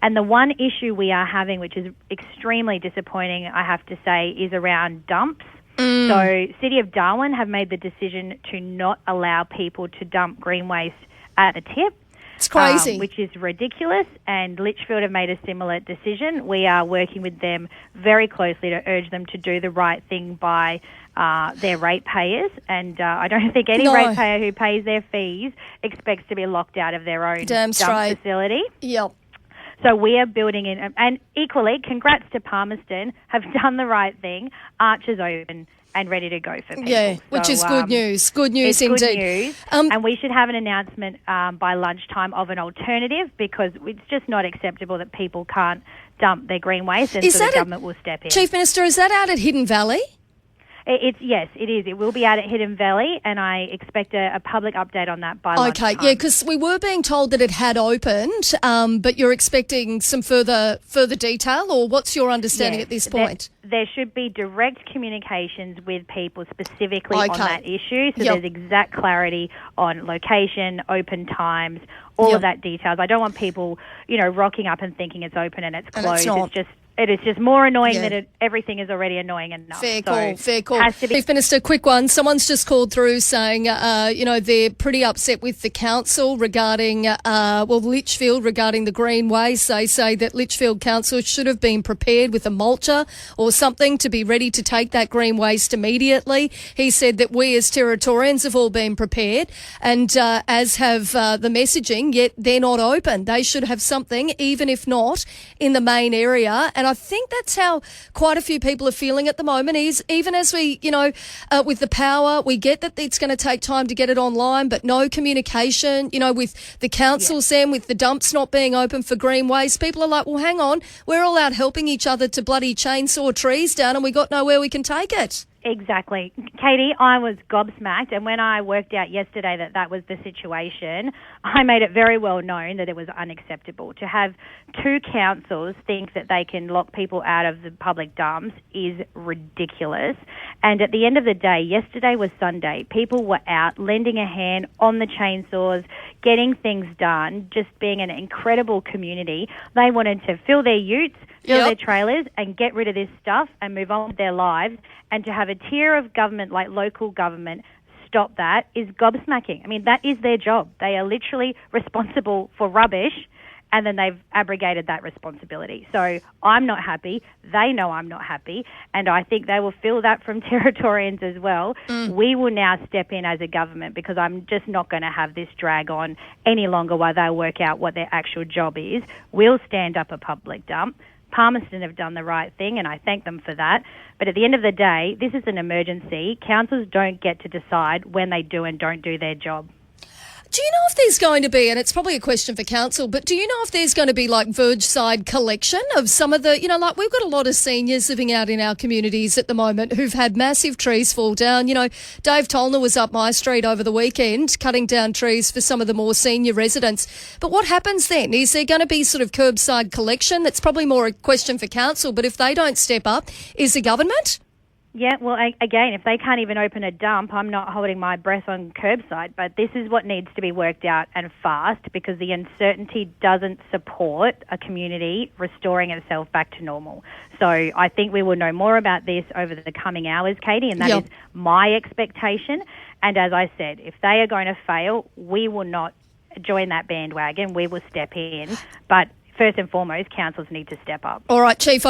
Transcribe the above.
And the one issue we are having, which is extremely disappointing, I have to say, is around dumps. So City of Darwin have made the decision to not allow people to dump green waste at the tip. It's crazy. Which is ridiculous, and Litchfield have made a similar decision. We are working with them very closely to urge them to do the right thing by their ratepayers, and I don't think any ratepayer who pays their fees expects to be locked out of their own dump facility. Yep. So we are building in, and equally, congrats to Palmerston, have done the right thing. Archer's open and ready to go for people. Yeah, which is good news. Good news indeed. Good news. And we should have an announcement by lunchtime of an alternative, because it's just not acceptable that people can't dump their green waste, and so the government will step in. Chief Minister, is that out at Hidden Valley? Yes, it is. It will be out at Hidden Valley, and I expect a public update on that by lunchtime. Okay, yeah, because we were being told that it had opened, but you're expecting some further detail, or what's your understanding at this point? There should be direct communications with people specifically on that issue, so there's exact clarity on location, open times, all of that details. I don't want people, rocking up and thinking it's open and it's closed. It is just more annoying that everything is already annoying enough. Fair call. Chief Minister, quick one. Someone's just called through saying, they're pretty upset with the council regarding, Litchfield regarding the green waste. They say that Litchfield Council should have been prepared with a mulcher or something to be ready to take that green waste immediately. He said that we as Territorians have all been prepared, and as have the messaging, yet they're not open. They should have something, even if not in the main area. And I think that's how quite a few people are feeling at the moment, is even as we, with the power, we get that it's going to take time to get it online, but no communication, with the councils then, with the dumps not being open for green waste. People are like, well, hang on, we're all out helping each other to bloody chainsaw trees down, and we got nowhere we can take it. Exactly. Katie, I was gobsmacked, and when I worked out yesterday that was the situation, I made it very well known that it was unacceptable. To have two councils think that they can lock people out of the public dumps is ridiculous. And at the end of the day, yesterday was Sunday. People were out lending a hand on the chainsaws, getting things done, just being an incredible community. They wanted to fill their utes, fill their trailers, and get rid of this stuff and move on with their lives. And to have a tier of government like local government stop that is gobsmacking. I mean, that is their job. They are literally responsible for rubbish, and then they've abrogated that responsibility. So I'm not happy. They know I'm not happy, and I think they will feel that from Territorians as well. We will now step in as a government, because I'm just not going to have this drag on any longer while they work out what their actual job is. We'll stand up a public dump. Palmerston have done the right thing, and I thank them for that. But at the end of the day, this is an emergency. Councils don't get to decide when they do and don't do their job. Do you know if there's going to be, and it's probably a question for council, but do you know if there's going to be like verge side collection of some of the, we've got a lot of seniors living out in our communities at the moment who've had massive trees fall down. Dave Tollner was up my street over the weekend cutting down trees for some of the more senior residents. But what happens then? Is there going to be sort of curbside collection? That's probably more a question for council, but if they don't step up, is the government? Yeah, well, again, if they can't even open a dump, I'm not holding my breath on curbside. But this is what needs to be worked out, and fast, because the uncertainty doesn't support a community restoring itself back to normal. So I think we will know more about this over the coming hours, Katie, and that is my expectation. And as I said, if they are going to fail, we will not join that bandwagon. We will step in. But first and foremost, councils need to step up. All right, Chief,